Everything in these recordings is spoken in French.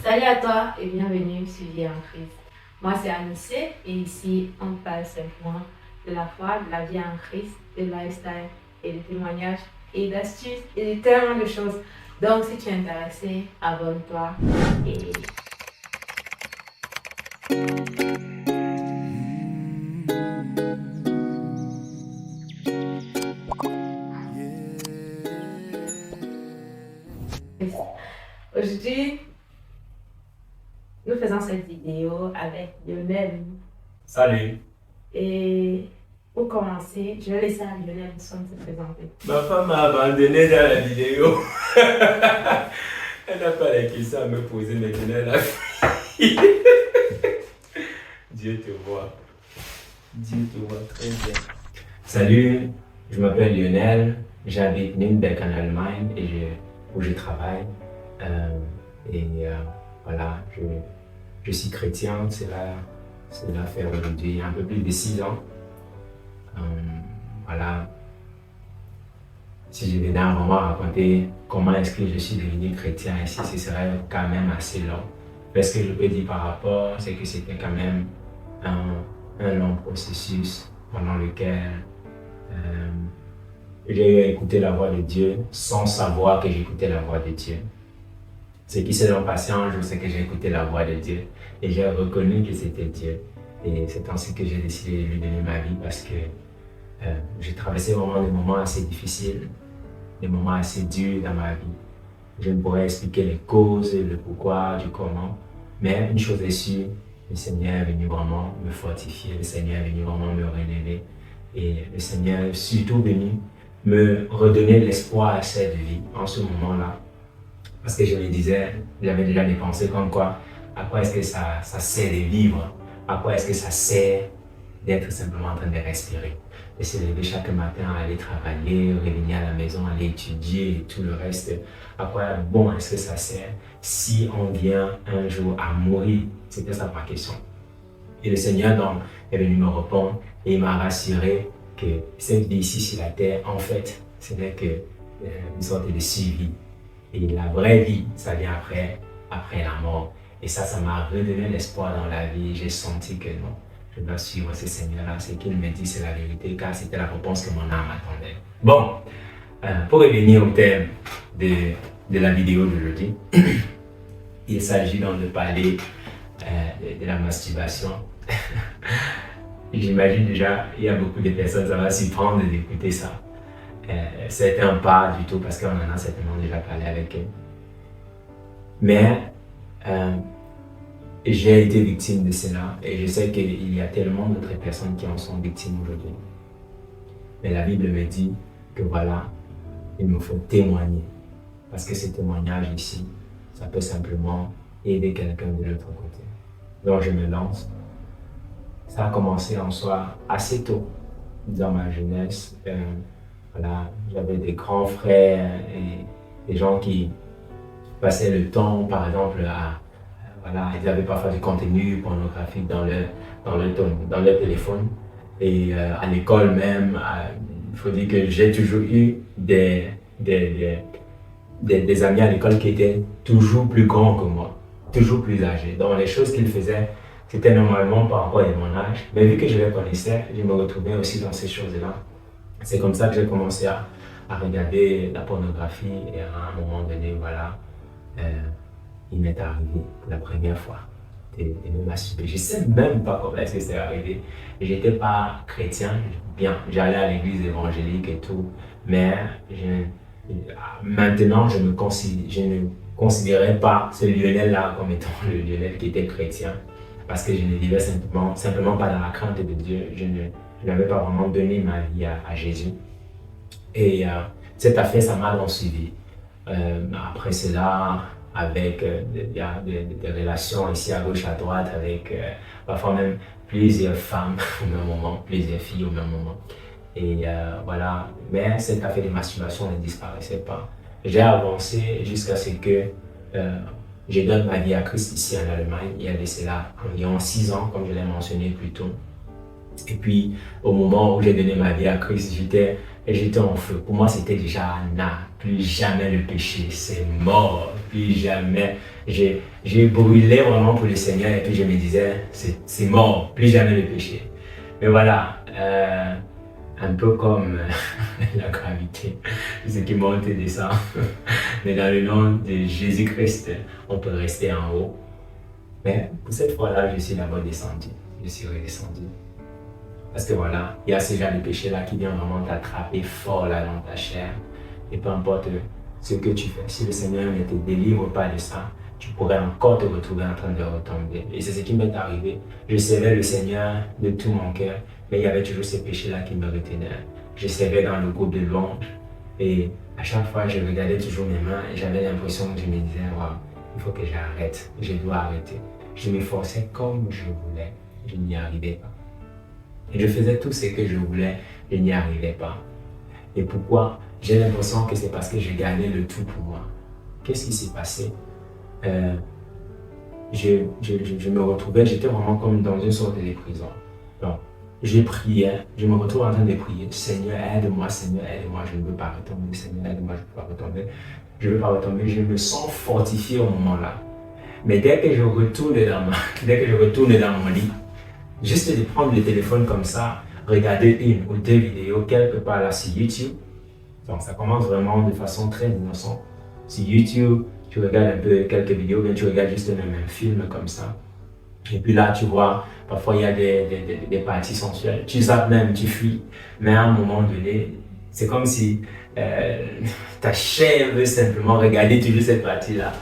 Salut à toi et bienvenue sur Vie en Christ. Moi c'est Anissé et ici on parle simplement de la foi, de la vie en Christ, de lifestyle et de témoignages et d'astuces et de tellement de choses. Donc si tu es intéressé, abonne-toi et aujourd'hui nous faisons cette vidéo avec Lionel. Salut. Et pour commencer, je vais laisser à Lionel se présenter. Ma femme m'a abandonné dans la vidéo. Elle n'a pas les questions à me poser maintenant. Elle a fui. Dieu te voit. Dieu te voit très bien. Salut, je m'appelle Lionel. J'habite Nürnberg en Allemagne où je travaille. Voilà, je suis chrétien. Cela fait aujourd'hui un peu plus de 6 ans. Voilà. Si je venais vraiment raconter comment est-ce que je suis devenu chrétien ici, ce serait quand même assez long. Mais ce que je peux dire par rapport, c'est que c'était quand même un long processus pendant lequel j'ai écouté la voix de Dieu sans savoir que j'écoutais la voix de Dieu. Ce qui s'est passé un jour, c'est que j'ai écouté la voix de Dieu et j'ai reconnu que c'était Dieu. Et c'est ainsi que j'ai décidé de lui donner ma vie parce que j'ai traversé vraiment des moments assez difficiles, des moments assez durs dans ma vie. Je ne pourrais expliquer les causes, le pourquoi, du comment, mais une chose est sûre, le Seigneur est venu vraiment me fortifier, le Seigneur est venu vraiment me relever et le Seigneur est surtout venu me redonner l'espoir à cette vie en ce moment-là. Parce que je me disais, j'avais déjà des pensées comme quoi, à quoi est-ce que ça sert de vivre? À quoi est-ce que ça sert d'être simplement en train de respirer? De se lever chaque matin, aller travailler, revenir à la maison, aller étudier et tout le reste. À quoi bon est-ce que ça sert si on vient un jour à mourir? C'était ça ma question. Et le Seigneur donc est venu me répondre et il m'a rassuré que cette vie ici sur la terre, en fait, ce n'est qu'une sorte de suivi. Et la vraie vie, ça vient après la mort. Et ça m'a redonné l'espoir dans la vie. J'ai senti que non, je dois suivre ce Seigneur-là. Ce qu'il me dit, c'est la vérité, car c'était la réponse que mon âme attendait. Bon, pour revenir au thème de la vidéo d'aujourd'hui, il s'agit donc de parler de la masturbation. J'imagine déjà, il y a beaucoup de personnes, ça va s'y prendre d'écouter ça. Certains pas du tout parce qu'on en a certainement déjà parlé avec eux. Mais j'ai été victime de cela et je sais qu'il y a tellement d'autres personnes qui en sont victimes aujourd'hui. Mais la Bible me dit que voilà, il me faut témoigner. Parce que ce témoignage ici, ça peut simplement aider quelqu'un de l'autre côté. Donc je me lance. Ça a commencé en soi assez tôt dans ma jeunesse. Voilà, j'avais des grands frères et des gens qui passaient le temps, par exemple, voilà, ils avaient parfois du contenu pornographique dans leur téléphone. Et à l'école même, il faut dire que j'ai toujours eu des amis à l'école qui étaient toujours plus grands que moi, toujours plus âgés. Donc les choses qu'ils faisaient, c'était normalement par rapport à mon âge. Mais vu que je les connaissais, je me retrouvais aussi dans ces choses-là. C'est comme ça que j'ai commencé à regarder la pornographie et à un moment donné, voilà, il m'est arrivé pour la première fois de me masturber. Je ne sais même pas comment est-ce que c'est arrivé. Je n'étais pas chrétien, bien, j'allais à l'église évangélique et tout, mais maintenant je ne considérais pas ce Lionel-là comme étant le Lionel qui était chrétien parce que je ne vivais simplement pas dans la crainte de Dieu. Je n'avais pas vraiment donné ma vie à Jésus. Et cette affaire, ça m'a donc suivi. Après cela, avec des relations ici à gauche, à droite, avec parfois même plusieurs femmes au même moment, plusieurs filles au même moment. Et voilà, mais cette affaire de masturbation ne disparaissait pas. J'ai avancé jusqu'à ce que je donne ma vie à Christ ici en Allemagne. Il y avait cela environ 6 ans, comme je l'ai mentionné plus tôt. Et puis, au moment où j'ai donné ma vie à Christ, j'étais en feu. Pour moi, c'était déjà, plus jamais le péché, c'est mort. plus jamais. J'ai brûlé vraiment pour le Seigneur et puis je me disais, c'est mort, plus jamais le péché. Mais voilà, un peu comme la gravité, ce qui monte et descend. Mais dans le nom de Jésus-Christ, on peut rester en haut. Mais pour cette fois-là, je suis d'abord descendu. Je suis redescendu. Parce que voilà, il y a ce genre de péché-là qui vient vraiment t'attraper fort là dans ta chair. Et peu importe ce que tu fais, si le Seigneur ne te délivre pas de ça, tu pourrais encore te retrouver en train de retomber. Et c'est ce qui m'est arrivé. Je servais le Seigneur de tout mon cœur, mais il y avait toujours ces péchés-là qui me retenaient. Je servais dans le groupe de louange et à chaque fois, je regardais toujours mes mains et j'avais l'impression que je me disais, waouh, il faut que j'arrête, je dois arrêter. Je m'efforçais comme je voulais, je n'y arrivais pas. Et je faisais tout ce que je voulais, je n'y arrivais pas. Et pourquoi? J'ai l'impression que c'est parce que j'ai gardé le tout pour moi. Qu'est-ce qui s'est passé? Je me retrouvais, j'étais vraiment comme dans une sorte de prison. Donc, je priais, je me retrouve en train de prier. Seigneur, aide-moi, je ne veux pas retomber. Seigneur, aide-moi, je ne veux pas retomber. Je ne veux pas retomber, je me sens fortifié au moment-là. Mais dès que je retourne dans mon lit, juste de prendre le téléphone comme ça, regarder une ou deux vidéos quelque part là sur YouTube. Donc ça commence vraiment de façon très innocente. Sur YouTube, tu regardes un peu quelques vidéos, bien tu regardes juste même un film comme ça. Et puis là, tu vois, parfois il y a des parties sensuelles. Tu zappes même, tu fuis. Mais à un moment donné, c'est comme si ta chair veut simplement regarder toujours cette partie-là.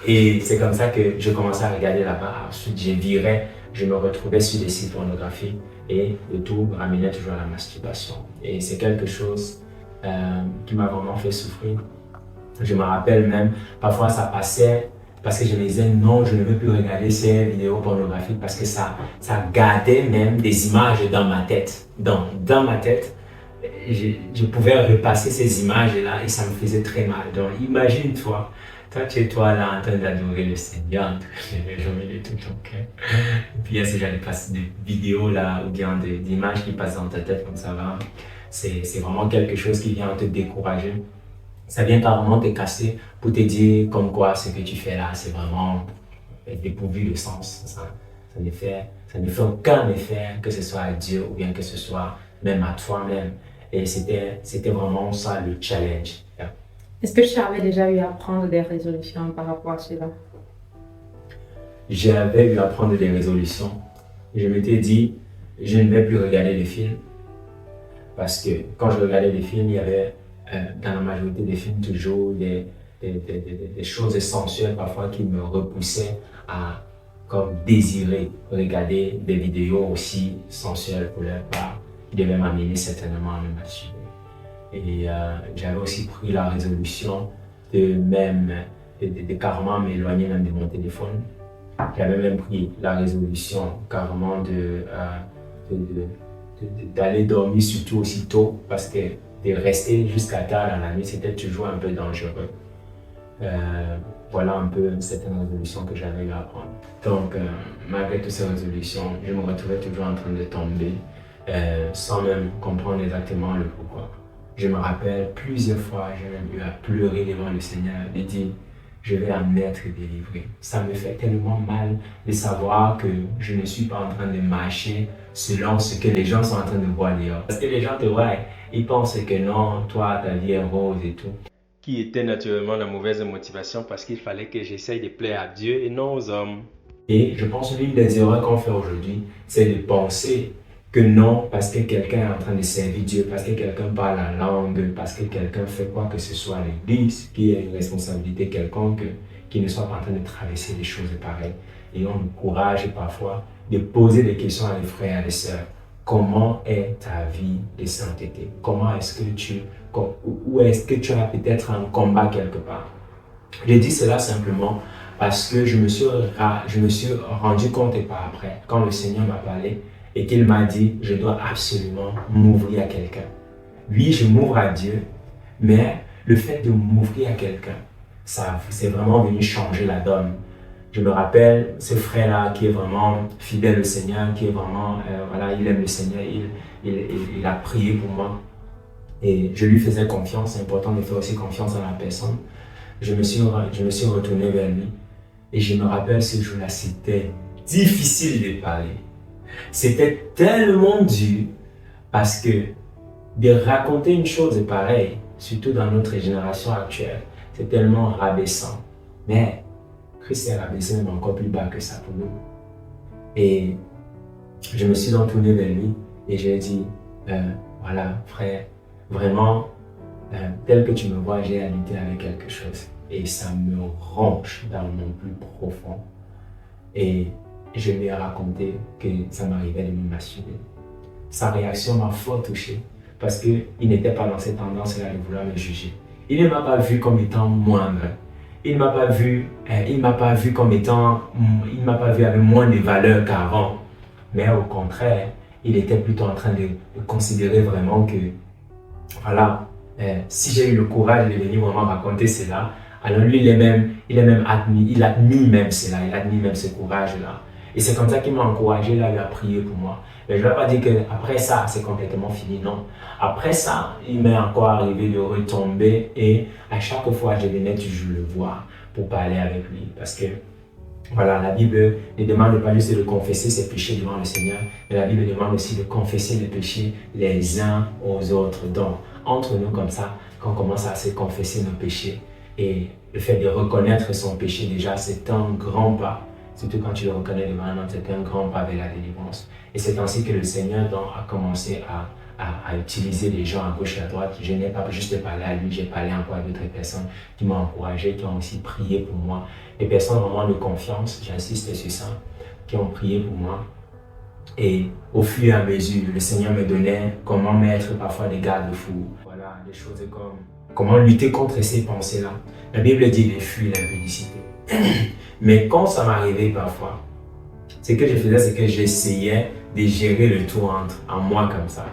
Et c'est comme ça que je commençais à regarder là-bas. Ensuite, je virais, je me retrouvais sur des sites pornographiques et le tout me ramenait toujours à la masturbation. Et c'est quelque chose qui m'a vraiment fait souffrir. Je me rappelle même, parfois ça passait parce que je me disais non, je ne veux plus regarder ces vidéos pornographiques parce que ça gardait même des images dans ma tête. Dans ma tête, je pouvais repasser ces images-là et ça me faisait très mal. Donc imagine-toi, toi tu es toi là en train d'adorer le Seigneur, en train de le jouer de tout ton cœur. Et puis il y a ce genre de vidéos là ou bien d'images qui passent dans ta tête comme ça va. C'est vraiment quelque chose qui vient te décourager. Ça vient carrément te casser pour te dire comme quoi ce que tu fais là, c'est vraiment dépourvu de sens. Ça ne fait aucun effet, que ce soit à Dieu ou bien que ce soit même à toi-même. Et c'était vraiment ça le challenge. Yeah. Est-ce que tu avais déjà eu à prendre des résolutions par rapport à cela? J'avais eu à prendre des résolutions. Je m'étais dit, je ne vais plus regarder les films. Parce que quand je regardais les films, il y avait dans la majorité des films toujours des choses sensuelles parfois qui me repoussaient à comme désirer regarder des vidéos aussi sensuelles pour leur part, qui devaient m'amener certainement à me masturber. Et j'avais aussi pris la résolution de carrément m'éloigner même de mon téléphone. J'avais même pris la résolution carrément d'aller dormir surtout aussitôt parce que de rester jusqu'à tard dans la nuit, c'était toujours un peu dangereux. Voilà un peu certaines résolutions que j'avais eu à prendre. Donc, malgré toutes ces résolutions, je me retrouvais toujours en train de tomber sans même comprendre exactement le pourquoi. Je me rappelle plusieurs fois, j'ai même eu à pleurer devant le Seigneur et dire je vais en être délivré. Ça me fait tellement mal de savoir que je ne suis pas en train de marcher selon ce que les gens sont en train de voir dehors. Parce que les gens te voient, ils pensent que non, toi, ta vie est rose et tout. Qui était naturellement la mauvaise motivation parce qu'il fallait que j'essaye de plaire à Dieu et non aux hommes. Et je pense que l'une des erreurs qu'on fait aujourd'hui, c'est de penser que non, parce que quelqu'un est en train de servir Dieu, parce que quelqu'un parle la langue, parce que quelqu'un fait quoi que ce soit à l'église, qui a une responsabilité quelconque, qui ne soit pas en train de traverser des choses pareilles. Et on nous encourage parfois de poser des questions à les frères et les sœurs. Comment est ta vie de sainteté? Comment est-ce que où est-ce que tu as peut-être un combat quelque part? Je dis cela simplement parce que je me suis rendu compte et par après, quand le Seigneur m'a parlé, et qu'il m'a dit, je dois absolument m'ouvrir à quelqu'un. Oui, je m'ouvre à Dieu, mais le fait de m'ouvrir à quelqu'un, ça c'est vraiment venu changer la donne. Je me rappelle ce frère-là qui est vraiment fidèle au Seigneur, qui est vraiment, il aime le Seigneur, il a prié pour moi. Et je lui faisais confiance, c'est important de faire aussi confiance à la personne. je me suis retourné vers lui et je me rappelle ce jour-là, c'était difficile de parler. C'était tellement dur parce que de raconter une chose pareille, surtout dans notre génération actuelle, c'est tellement rabaissant. Mais Christ est rabaissé même encore plus bas que ça pour nous. Et je me suis donc tourné vers lui et j'ai dit, voilà frère, vraiment, tel que tu me vois, j'ai à lutter avec quelque chose. Et ça me ronge dans mon plus profond. Et je lui ai raconté que ça m'arrivait de me masturber. Sa réaction m'a fort touché parce qu'il n'était pas dans cette tendance-là de vouloir me juger. Il ne m'a pas vu comme étant moindre. Il ne m'a pas vu comme étant, il ne m'a pas vu avec moins de valeur qu'avant. Mais au contraire, il était plutôt en train de considérer vraiment que, voilà, si j'ai eu le courage de venir vraiment raconter cela, alors lui, il admire même cela, il admire même ce courage-là. Et c'est comme ça qu'il m'a encouragé là, à prier pour moi. Mais je ne vais pas dire qu'après ça, c'est complètement fini, non. Après ça, il m'est encore arrivé de retomber et à chaque fois, je venais toujours le voir pour parler avec lui. Parce que, voilà, la Bible ne demande pas juste de confesser ses péchés devant le Seigneur, mais la Bible demande aussi de confesser les péchés les uns aux autres. Donc, entre nous comme ça, quand on commence à se confesser nos péchés et le fait de reconnaître son péché déjà, c'est un grand pas. Surtout quand tu le reconnais devant un homme, c'est un grand pas vers la délivrance. Et c'est ainsi que le Seigneur donc, a commencé à utiliser les gens à gauche et à droite. Je n'ai pas juste parlé à lui, j'ai parlé encore à d'autres personnes qui m'ont encouragé, qui ont aussi prié pour moi. Des personnes vraiment de confiance, j'insiste sur ça, qui ont prié pour moi. Et au fur et à mesure, le Seigneur me donnait comment mettre parfois des garde-fous. Voilà, des choses comme comment lutter contre ces pensées-là. La Bible dit de fuir l'impudicité. Mais quand ça m'arrivait parfois, ce que je faisais, c'est que j'essayais de gérer le tout en moi comme ça.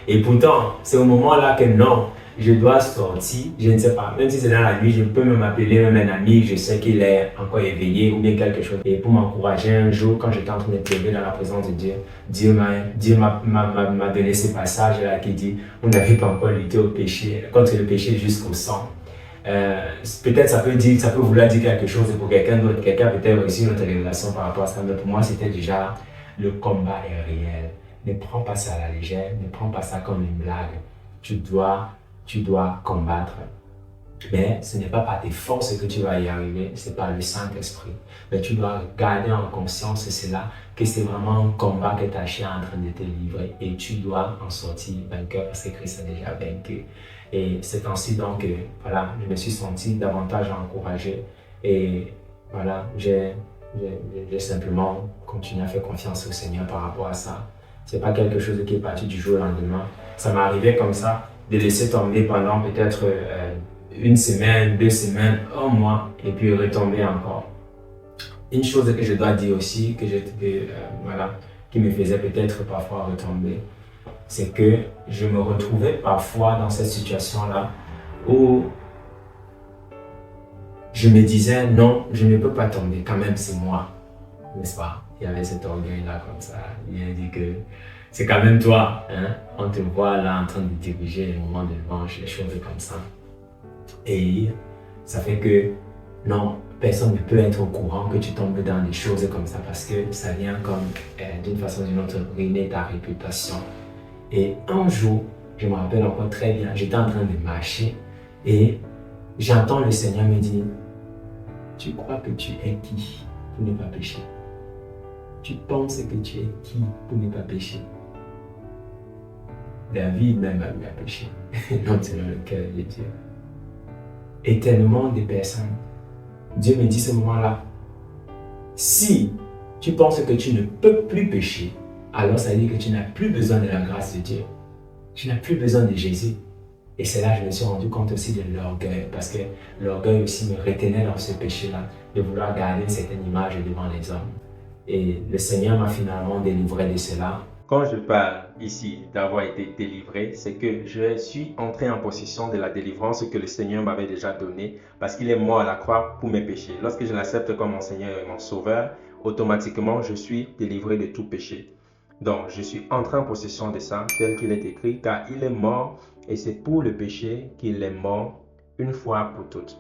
Et pourtant, c'est au moment-là que non, je dois sortir, je ne sais pas, même si c'est dans la nuit, je peux même appeler même un ami, je sais qu'il est encore éveillé ou bien quelque chose. Et pour m'encourager un jour, quand j'étais en train de pleurer dans la présence de Dieu, Dieu m'a donné ce passage-là qui dit, vous n'avez pas encore lutté au péché, contre le péché jusqu'au sang. Peut-être ça peut vouloir dire quelque chose pour quelqu'un d'autre, quelqu'un peut-être aussi une autre révélation par rapport à ça, mais pour moi c'était déjà le combat est réel. Ne prends pas ça à la légère, ne prends pas ça comme une blague. Tu dois combattre. Mais ce n'est pas par tes forces que tu vas y arriver, c'est par le Saint-Esprit. Mais tu dois garder en conscience cela, que c'est vraiment un combat que ta chair est en train de te livrer et tu dois en sortir vainqueur parce que Christ a déjà vaincu. Et c'est ainsi donc que voilà, je me suis senti davantage encouragé et voilà, j'ai simplement continué à faire confiance au Seigneur par rapport à ça. C'est pas quelque chose qui est parti du jour au lendemain. Ça m'est arrivé comme ça, de laisser tomber pendant peut-être une semaine, 2 semaines, 1 mois, et puis retomber encore. Une chose que je dois dire aussi, qui me faisait peut-être parfois retomber, c'est que je me retrouvais parfois dans cette situation-là où je me disais non, je ne peux pas tomber, quand même c'est moi, n'est-ce pas? Il y avait cet orgueil-là comme ça, il a dit que c'est quand même toi, hein? On te voit là en train de diriger les moments de louange, les choses comme ça. Et ça fait que non, personne ne peut être au courant que tu tombes dans des choses comme ça parce que ça vient comme d'une façon ou d'une autre ruiner ta réputation. Et un jour, je me rappelle encore très bien, j'étais en train de marcher et j'entends le Seigneur me dire, tu crois que tu es qui pour ne pas pécher? Tu penses que tu es qui pour ne pas pécher? David même a eu à pécher, non c'est dans le cœur de Dieu. Et tellement de personnes, Dieu me dit ce moment-là, si tu penses que tu ne peux plus pécher, alors ça veut dire que tu n'as plus besoin de la grâce de Dieu. Tu n'as plus besoin de Jésus. Et c'est là que je me suis rendu compte aussi de l'orgueil, parce que l'orgueil aussi me retenait dans ce péché-là, de vouloir garder une certaine image devant les hommes. Et le Seigneur m'a finalement délivré de cela. Quand je parle ici d'avoir été délivré, c'est que je suis entré en possession de la délivrance que le Seigneur m'avait déjà donnée parce qu'il est mort à la croix pour mes péchés. Lorsque je l'accepte comme mon Seigneur et mon Sauveur, automatiquement je suis délivré de tout péché. Donc je suis entré en possession de ça tel qu'il est écrit car il est mort et c'est pour le péché qu'il est mort une fois pour toutes.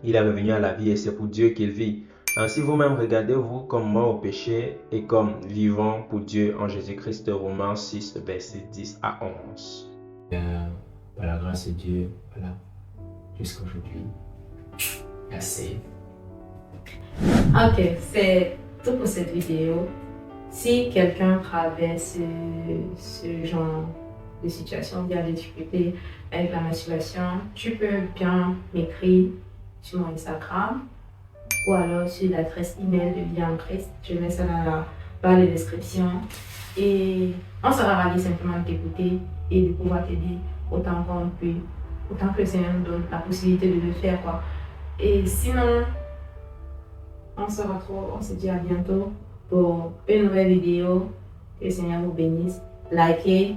il est revenu à la vie et c'est pour Dieu qu'il vit. Ainsi vous-même regardez-vous comme mort au péché et comme vivant pour Dieu en Jésus-Christ. Romains 6, versets 10 à 11. Par la grâce de Dieu, voilà, jusqu'à aujourd'hui, assez. Ok, c'est tout pour cette vidéo. Si quelqu'un traverse ce genre de situation, il y a des difficultés avec la masturbation, tu peux bien m'écrire sur mon Instagram ou alors sur l'adresse email de Vie en Christ. Je mets ça dans la barre de description. Et on sera ravis simplement de t'écouter et de pouvoir t'aider autant qu'on peut, autant que le Seigneur nous donne la possibilité de le faire, quoi. Et sinon, on se retrouve, on se dit à bientôt pour une nouvelle vidéo. Que le Seigneur vous bénisse. Likez,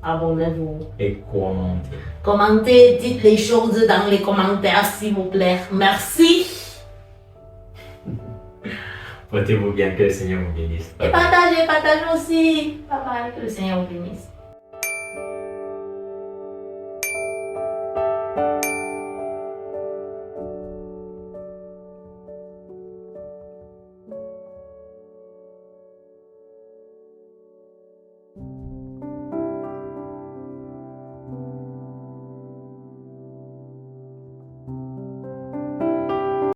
abonnez-vous. Et commentez. Commentez, dites les choses dans les commentaires s'il vous plaît. Merci. Portez-vous bien, que le Seigneur vous bénisse. Et partagez aussi. Bye bye, que le Seigneur vous bénisse.